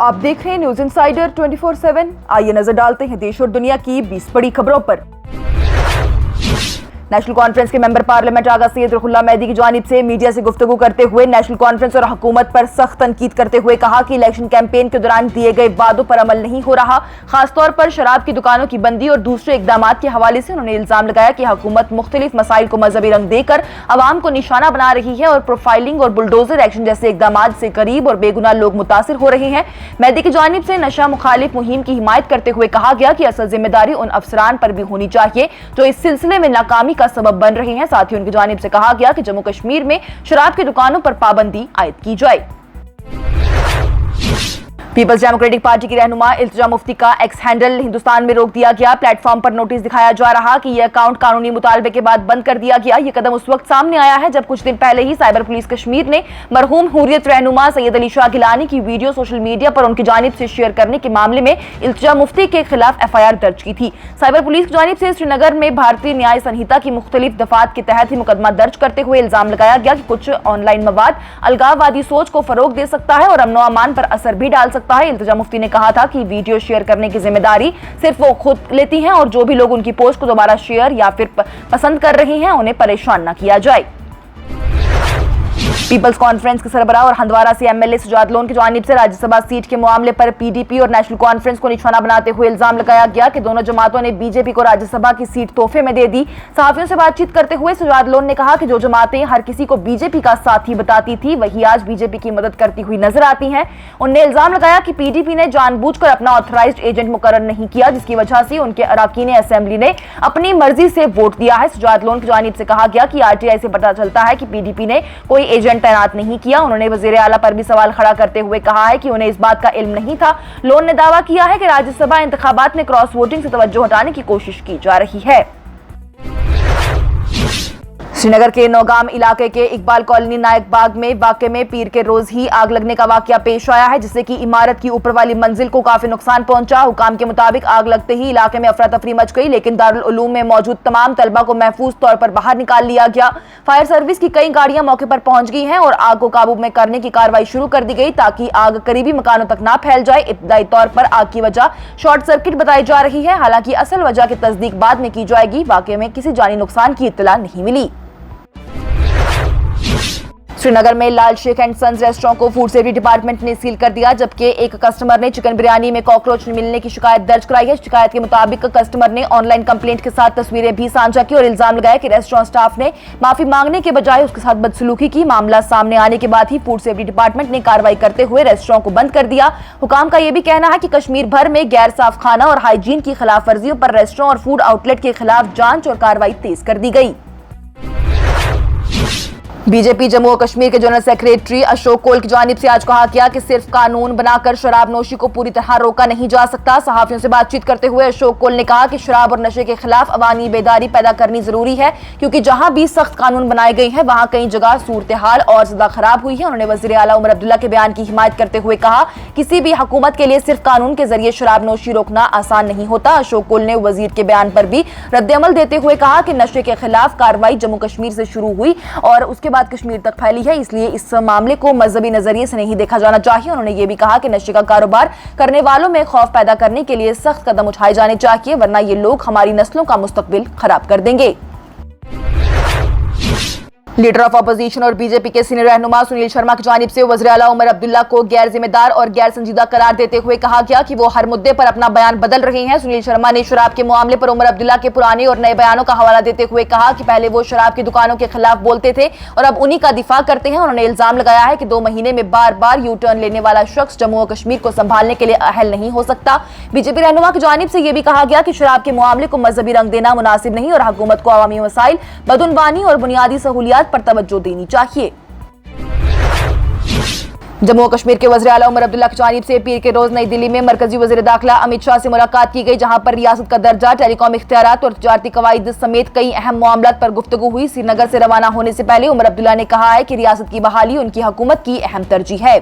आप देख रहे हैं न्यूज इंसाइडर 24/7। आइए नजर डालते हैं देश और दुनिया की 20 बड़ी खबरों पर। नेशनल कॉन्फ्रेंस के मेंबर पार्लियामेंट आगा सैयद रुहुल्लाह मेहदी की जानिब से मीडिया से गुफ्तगू करते हुए नेशनल कॉन्फ्रेंस और हुकूमत पर सख्त तनकीद करते हुए कहा कि इलेक्शन कैंपेन के दौरान दिए गए वादों पर अमल नहीं हो रहा। खासतौर पर शराब की दुकानों की बंदी और दूसरे इकदाम के हवाले से उन्होंने इल्जाम लगाया कि हुकूमत मुख्तलिफ मसाइल को मजहबी रंग देकर अवाम को निशाना बना रही है और प्रोफाइलिंग और बुलडोजर एक्शन जैसे इकदाम से गरीब और बेगुनाह लोग मुतासिर हो रहे हैं। मेहदी की जानिब से नशा मुखालिफ मुहिम की हिमायत करते हुए कहा गया कि असल जिम्मेदारी उन अफसरान पर भी होनी चाहिए जो इस सिलसिले में नाकामी का सबब बन रहे हैं। साथ ही उनकी जानिब से कहा गया कि जम्मू कश्मीर में शराब की दुकानों पर पाबंदी आयद की जाए। पीपल्स डेमोक्रेटिक पार्टी की रहनुमा इल्तिजा मुफ्ती का एक्स हैंडल हिंदुस्तान में रोक दिया गया। प्लेटफॉर्म पर नोटिस दिखाया जा रहा कि यह अकाउंट कानूनी मुतालबे के बाद बंद कर दिया गया। यह कदम उस वक्त सामने आया है जब कुछ दिन पहले ही साइबर पुलिस कश्मीर ने मरहूम हुर्रियत रहनुमा सैयद अली शाह गिलानी की वीडियो सोशल मीडिया पर उनकी जानिब से शेयर करने के मामले में इल्तिजा मुफ्ती के खिलाफ FIR दर्ज की थी। साइबर पुलिस की जानिब से श्रीनगर में भारतीय न्याय संहिता की मुख्तलिफ दफात के तहत ही मुकदमा दर्ज करते हुए इल्जाम लगाया गया कि कुछ ऑनलाइन मवाद अलगाववादी सोच को फरोग दे सकता है और अमनो अमान पर असर भी डाल सकता है। इल्तिजा मुफ्ती ने कहा था कि वीडियो शेयर करने की जिम्मेदारी सिर्फ वो खुद लेती हैं और जो भी लोग उनकी पोस्ट को दोबारा शेयर या फिर पसंद कर रहे हैं उन्हें परेशान न किया जाए। पीपल्स कॉन्फ्रेंस के सरबराह और हंदवारा से MLA सुजात लोन की जानिब से राज्यसभा सीट के मामले पर PDP और नेशनल कॉन्फ्रेंस को निशाना बनाते हुए इल्जाम लगाया गया कि दोनों जमातों ने BJP को राज्यसभा की सीट तोहफे में दे दी। सहाफियों से बातचीत करते हुए सुजात लोन ने कहा कि जो जमातें हर किसी को BJP का साथी बताती थी वही आज BJP की मदद करती हुई नजर आती हैं। उन्होंने इल्जाम लगाया कि PDP ने जानबूझकर अपना ऑथराइज्ड एजेंट मुकर्रर नहीं किया जिसकी वजह से उनके अरकान असेंबली ने अपनी मर्जी से वोट दिया है। सुजात लोन की जानिब से कहा गया कि RTI से पता चलता है कि PDP ने कोई एजेंट तैनात नहीं किया। उन्होंने वजीर आला पर भी सवाल खड़ा करते हुए कहा है कि उन्हें इस बात का इल्म नहीं था। लोन ने दावा किया है कि राज्यसभा इंतखाबात में क्रॉस वोटिंग से तवज्जो हटाने की कोशिश की जा रही है। श्रीनगर के नौगाम इलाके के इकबाल कॉलोनी नायक बाग में वाकये में पीर के रोज ही आग लगने का वाकया पेश आया है जिससे कि इमारत की ऊपर वाली मंजिल को काफी नुकसान पहुंचा। हुकाम के मुताबिक आग लगते ही इलाके में अफरा तफरी मच गई लेकिन दारुल उलूम में मौजूद तमाम तलबा को महफूज तौर पर बाहर निकाल लिया गया। फायर सर्विस की कई गाड़ियां मौके पर पहुंच गई हैं और आग को काबू में करने की कार्रवाई शुरू कर दी गई ताकि आग करीबी मकानों तक ना फैल जाए। इब्तदाई तौर पर आग की वजह शॉर्ट सर्किट बताई जा रही है। हालांकि असल वजह की तस्दीक बाद में की जाएगी। वाकये में किसी जानी नुकसान की इत्तला नहीं मिली। श्रीनगर में लाल शेख एंड सन्स रेस्टोरेंट को फूड सेफ्टी डिपार्टमेंट ने सील कर दिया जबकि एक कस्टमर ने चिकन बिरयानी में कॉकरोच मिलने की शिकायत दर्ज कराई है। शिकायत के मुताबिक कस्टमर ने ऑनलाइन कंप्लेंट के साथ तस्वीरें भी साझा की और इल्जाम लगाया कि रेस्टोरेंट स्टाफ ने माफी मांगने के बजाय उसके साथ बदसलूकी की। मामला सामने आने के बाद ही फूड सेफ्टी डिपार्टमेंट ने कार्रवाई करते हुए रेस्टोरेंट को बंद कर दिया। हुकाम का यह भी कहना है कि कश्मीर भर में गैर साफ खाना और हाइजीन की खिलाफ वर्जियों पर रेस्टोरेंट और फूड आउटलेट के खिलाफ जांच और कार्रवाई तेज कर दी गई। बीजेपी जम्मू और कश्मीर के जनरल सेक्रेटरी अशोक कोल की जानिब से आज कहा गया कि सिर्फ कानून बनाकर शराब नोशी को पूरी तरह रोका नहीं जा सकता। सहाफियों से बातचीत करते हुए अशोक कोल ने कहा कि शराब और नशे के खिलाफ अवामी बेदारी पैदा करनी जरूरी है क्योंकि जहां भी सख्त कानून बनाए गए हैं वहां कई जगह सूरत हाल और ज्यादा खराब हुई है। उन्होंने वजीर आला उमर अब्दुल्ला के बयान की हिमायत करते हुए कहा किसी भी हुकूमत के लिए सिर्फ कानून के जरिए शराब नोशी रोकना आसान नहीं होता। अशोक कोल ने वजीर के बयान पर भी रद्द-ए-अमल देते हुए कहा कि नशे के खिलाफ कार्रवाई जम्मू कश्मीर से शुरू हुई और उसके बाद कश्मीर तक फैली है, इसलिए इस मामले को मजहबी नजरिए से नहीं देखा जाना चाहिए। उन्होंने ये भी कहा कि नशे का कारोबार करने वालों में खौफ पैदा करने के लिए सख्त कदम उठाए जाने चाहिए वरना ये लोग हमारी नस्लों का मुस्तकबिल खराब कर देंगे। लीडर ऑफ अपोजिशन और बीजेपी के सीनियर रहनुमा सुनील शर्मा की जानिब से वज़ीर आला उमर अब्दुल्ला को गैर जिम्मेदार और गैर संजीदा करार देते हुए कहा गया कि वो हर मुद्दे पर अपना बयान बदल रहे हैं। सुनील शर्मा ने शराब के मामले पर उमर अब्दुल्ला के पुराने और नए बयानों का हवाला देते हुए कहा कि पहले वो शराब की दुकानों के खिलाफ बोलते थे और अब उन्हीं का दिफा करते हैं। उन्होंने इल्जाम लगाया है कि 2 महीने में बार बार यू टर्न लेने वाला शख्स जम्मू और कश्मीर को संभालने के लिए अहल नहीं हो सकता। बीजेपी रहनुमा की जानिब से यह भी कहा गया कि शराब के मामले को मजहबी रंग देना मुनासिब नहीं और हुकूमत को अवामी मसाइल, बदउनवानी और बुनियादी सहूलियात पर तवज्जो देनी चाहिए। जम्मू और कश्मीर के वज़ीर आला उमर अब्दुल्ला की जानिब से पीर के रोज नई दिल्ली में मरकजी वज़ीर दाखिला अमित शाह से मुलाकात की गई जहां पर रियासत का दर्जा, टेलीकॉम इख्तियारात और तिजारती कवायद समेत कई अहम मामलात पर गुफ्तगू हुई। श्रीनगर से रवाना होने से पहले उमर अब्दुल्ला ने कहा है कि रियासत की बहाली उनकी हुकूमत की अहम तरजीह है।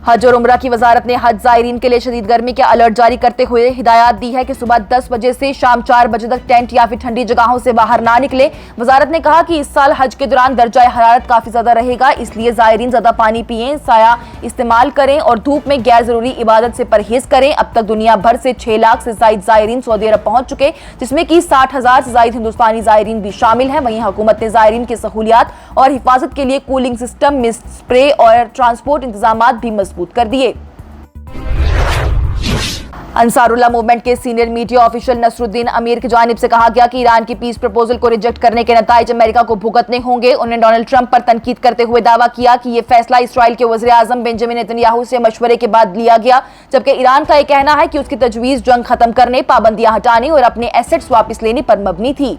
हज और उम्रा की वजारत ने हज जायरीन के लिए शदीद गर्मी के अलर्ट जारी करते हुए हिदायत दी है कि सुबह 10 बजे से शाम 4 बजे तक टेंट या फिर ठंडी जगहों से बाहर ना निकले। वजारत ने कहा कि इस साल हज के दौरान दर्जा हरारत काफी ज्यादा रहेगा, इसलिए जायरीन ज्यादा पानी पिएं, साया इस्तेमाल करें और धूप में गैर जरूरी इबादत से परहेज करें। अब तक दुनिया भर से 6 लाख से ज्यादा जायरीन सऊदी अरब पहुंच चुके, जिसमें कि 60,000 से ज्यादा हिंदुस्तानी जायरीन भी शामिल हैं। वहीं हुकूमत ने जायरीन की सहूलियात और हिफाजत के लिए कूलिंग सिस्टम, मिस्ट स्प्रे और ट्रांसपोर्ट इंतजाम भी मजबूत कर दिए। अंसारुल्लाह मूवमेंट के सीनियर मीडिया ऑफिशियल नसरुद्दीन अमीर की जानिब से कहा गया कि ईरान की पीस प्रपोजल को रिजेक्ट करने के नताइज अमेरिका को भुगतने होंगे। उन्होंने डोनाल्ड ट्रंप पर तनकीद करते हुए दावा किया कि यह फैसला इसराइल के वज़ीर आज़म बेंजामिन नेतन्याहू से मशवरे के बाद लिया गया, जबकि ईरान का यह कहना है कि उसकी तजवीज़ जंग खत्म करने, पाबंदियां हटाने और अपने एसेट्स वापस लेने पर मबनी थी।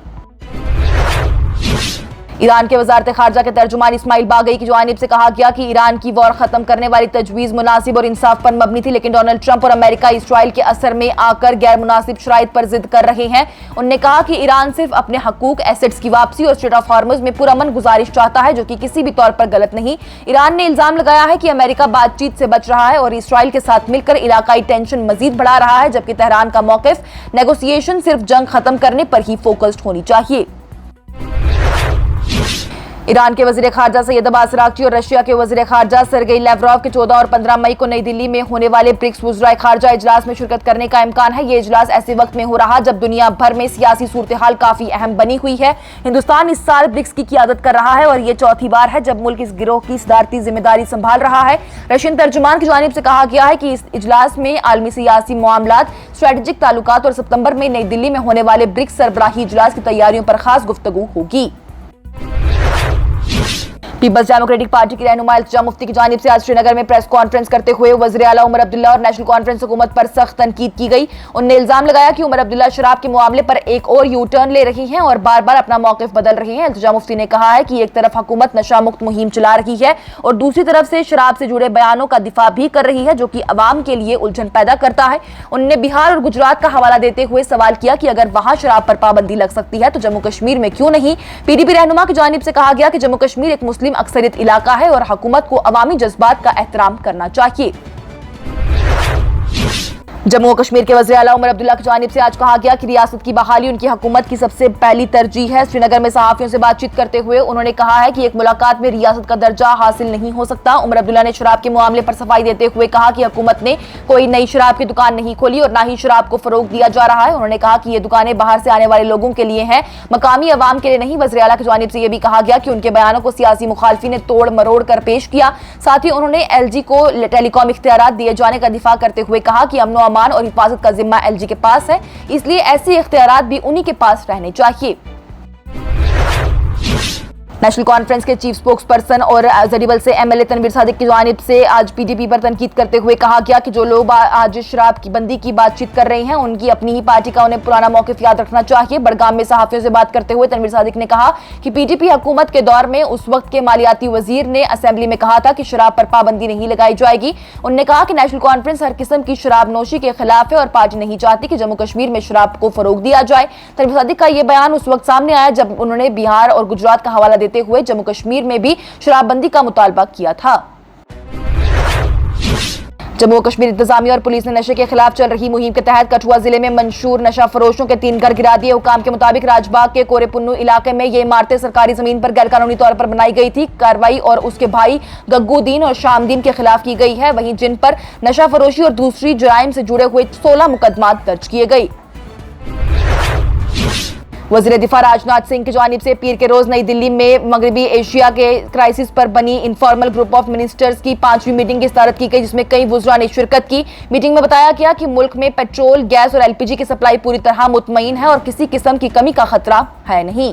ईरान के वजारत खारजा के तर्जुमान इस्माइल बागई की जानिब से कहा गया कि ईरान की वॉर खत्म करने वाली तजवीज़ मुनासिब और इंसाफ पर मबनी थी, लेकिन डोनाल्ड ट्रंप और अमेरिका इसराइल के असर में आकर गैर मुनासिब शराइत पर जिद कर रहे हैं। उन्होंने कहा कि ईरान सिर्फ अपने हकूक, एसेट्स की वापसी और स्ट्रेट ऑफ हॉर्मुज़ में पुरअमन गुजारिश चाहता है, जो कि किसी भी तौर पर गलत नहीं। ईरान ने इल्जाम लगाया है कि अमेरिका बातचीत से बच रहा है और इसराइल के साथ मिलकर इलाकाई टेंशन मजीद बढ़ा रहा है, जबकि तेहरान का मौक़िफ़ नेगोशिएशन सिर्फ जंग खत्म करने पर ही फोकस्ड होनी चाहिए। ईरान के वज़ीर खारजा सैयद अब्बास अराग़ची और रशिया के वज़ीर खारजा सरगेई लैवरोव के 14 और 15 मई को नई दिल्ली में होने वाले ब्रिक्स वज़राए खारजा इजलास में शिरकत करने का इम्कान है। ये इजलास ऐसे वक्त में हो रहा जब दुनिया भर में सियासी सूरत हाल काफी अहम बनी हुई है। हिंदुस्तान इस साल ब्रिक्स की क़ियादत कर रहा है और ये चौथी बार है जब मुल्क इस गिरोह की सदारती जिम्मेदारी संभाल रहा है। रशियन तर्जुमान की जानिब से कहा गया है कि इस इजलास में आलमी सियासी मामलात, स्ट्रेटेजिक ताल्लुकात और सितंबर में नई दिल्ली में होने वाले ब्रिक्स सरबराही इजलास की तैयारियों पर खास गुफ्तगू होगी। पीपल्स डेमोक्रेटिक पार्टी की रहनुमा इल्तिजा मुफ्ती की जानिब से आज श्रीनगर में प्रेस कॉन्फ्रेंस करते हुए वज़ीर आला उमर अब्दुल्ला और नेशनल कॉन्फ्रेंस हुकूमत पर सख्त तनकीद की गई। उन्होंने इल्जाम लगाया कि उमर अब्दुल्ला शराब के मामले पर एक और यू टर्न ले रही हैं और बार बार अपना मौक़िफ़ बदल रही हैं। इल्तिजा मुफ्ती ने कहा है कि एक तरफ हुकूमत नशा मुक्त मुहिम चला रही है और दूसरी तरफ से शराब से जुड़े बयानों का दिफा भी कर रही है, जो कि अवाम के लिए उलझन पैदा करता है। उन्होंने बिहार और गुजरात का हवाला देते हुए सवाल किया कि अगर वहां शराब पर पाबंदी लग सकती है तो जम्मू कश्मीर में क्यों नहीं। पीडीपी रहनुमा की जानिब से कहा गया कि जम्मू कश्मीर एक मुस्लिम अक्सरियत इलाका है और हुकूमत को अवामी जज्बात का एहतराम करना चाहिए। जम्मू और कश्मीर के वज़ीर आला उमर अब्दुल्ला की जानिब से आज कहा गया कि रियासत की बहाली उनकी हुकूमत की सबसे पहली तरजीह है। श्रीनगर में सहाफ़ियों से बातचीत करते हुए उन्होंने कहा है कि एक मुलाकात में रियासत का दर्जा हासिल नहीं हो सकता। उमर अब्दुल्ला ने शराब के मामले पर सफाई देते हुए कहा कि हुकूमत ने कोई नई शराब की दुकान नहीं खोली और ना ही शराब को फरोग दिया जा रहा है। उन्होंने कहा कि ये दुकानें बाहर से आने वाले लोगों के लिए हैं, मकामी अवाम के लिए नहीं। वज़ीर आला की जानिब से यह भी कहा गया कि उनके बयानों को सियासी मुखालफी ने तोड़ मरोड़ कर पेश किया। साथ ही उन्होंने LG को टेलीकॉम इख्तियारात दिए जाने का दिफा करते हुए कहा कि अमन अमान और हिफाजत का जिम्मा LG के पास है, इसलिए ऐसे इख्तियारात भी उन्हीं के पास रहने चाहिए। नेशनल कॉन्फ्रेंस के चीफ स्पोक्सपर्सन और जरीबल से MLA तनवीर सादिक की जानिब से आज PDP पर तनकीद करते हुए कहा गया कि जो लोग आज शराब की बंदी की बातचीत कर रहे हैं उनकी अपनी ही पार्टी का उन्हें पुराना मौक़िफ़ याद रखना चाहिए। बड़गाम में सहाफ़ियों से बात करते हुए तनवीर सादिक ने कहा कि PDP हुकूमत के दौर में उस वक्त के मालियाती वजीर ने असेंबली में कहा था कि शराब पर पाबंदी नहीं लगाई जाएगी। उन्होंने कहा कि नेशनल कॉन्फ्रेंस हर किस्म की शराब नोशी के खिलाफ है और पार्टी नहीं चाहती कि जम्मू कश्मीर में शराब को फरोग दिया जाए। तनवीर सादिक का यह बयान उस वक्त सामने आया जब उन्होंने बिहार और गुजरात का हवाला देते हुए जम्मू कश्मीर में भी शराबबंदी का मुतालबा किया था। जम्मू कश्मीर इंतजामिया और पुलिस ने नशे के खिलाफ चल रही मुहिम के तहत कठुआ जिले में मंशूर नशा फरोशों के 3 घर गिरा दिए। हुकाम के मुताबिक राजबाग के कोरेपुन्नू इलाके में ये इमारतें सरकारी जमीन पर गैरकानूनी तौर पर बनाई गई थी। कार्रवाई और उसके भाई गग्गूद्दीन और शामदीन के खिलाफ की गई है, वहीं जिन पर नशा फरोशी और दूसरी जुराइम से जुड़े हुए 16 मुकदमात दर्ज किए गए। वज़ीर दिफा राजनाथ सिंह की जानिब से पीर के रोज नई दिल्ली में मगरबी एशिया के क्राइसिस पर बनी इनफॉर्मल ग्रुप ऑफ मिनिस्टर्स की 5वीं मीटिंग की सदारत की गई, जिसमें कई वुज़रा ने शिरकत की। मीटिंग में बताया गया कि मुल्क में पेट्रोल, गैस और LPG की सप्लाई पूरी तरह मुतमईन है और किसी किस्म की कमी का खतरा है नहीं।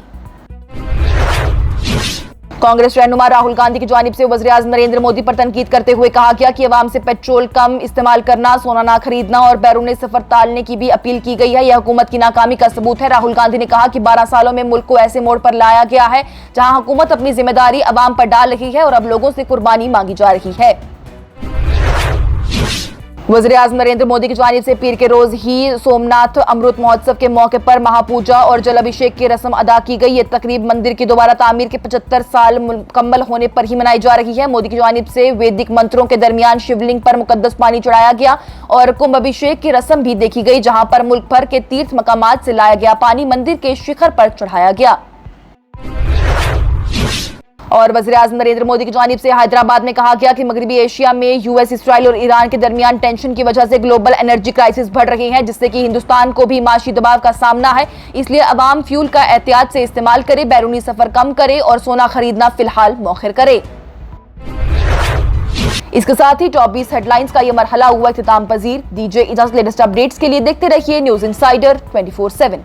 कांग्रेस रहनुमा राहुल गांधी की जानिब से वज़ीर आज़म नरेंद्र मोदी पर तनकीद करते हुए कहा गया कि अवाम से पेट्रोल कम इस्तेमाल करना, सोना ना खरीदना और बैरून सफर टालने की भी अपील की गई है। यह हुकूमत की नाकामी का सबूत है। राहुल गांधी ने कहा कि 12 सालों में मुल्क को ऐसे मोड़ पर लाया गया है जहां हुकूमत अपनी जिम्मेदारी अवाम पर डाल रही है और अब लोगों से कुर्बानी मांगी जा रही है। वज़ीर-ए-आज़म नरेंद्र मोदी की जानिब से पीर के रोज ही सोमनाथ अमृत महोत्सव के मौके पर महापूजा और जलाभिषेक की रस्म अदा की गई। ये तकरीब मंदिर की दोबारा तामीर के 75 साल मुकम्मल होने पर ही मनाई जा रही है। मोदी की जानिब से वैदिक मंत्रों के दरमियान शिवलिंग पर मुकद्दस पानी चढ़ाया गया और कुंभ अभिषेक की रस्म भी देखी गई, जहां पर मुल्क भर के तीर्थ मकामात से लाया गया पानी मंदिर के शिखर पर चढ़ाया गया। और वज़ीर-ए-आज़म नरेंद्र मोदी की जानिब से हैदराबाद में कहा गया कि मगरबी एशिया में यूएस, इसराइल और ईरान के दरमियान टेंशन की वजह से ग्लोबल एनर्जी क्राइसिस बढ़ रही है, जिससे कि हिंदुस्तान को भी माशी दबाव का सामना है। इसलिए अवाम फ्यूल का एहतियात से इस्तेमाल करे, बैरूनी सफर कम करे और सोना खरीदना फिलहाल मौखिर करे। इसके साथ ही टॉप 20 हेडलाइंस का यह मरहला हुआ इख्तिताम पजीर। दीजिए इजाजत। लेटेस्ट अपडेट्स के लिए देखते रहिए न्यूज इंसाइडर 24/7।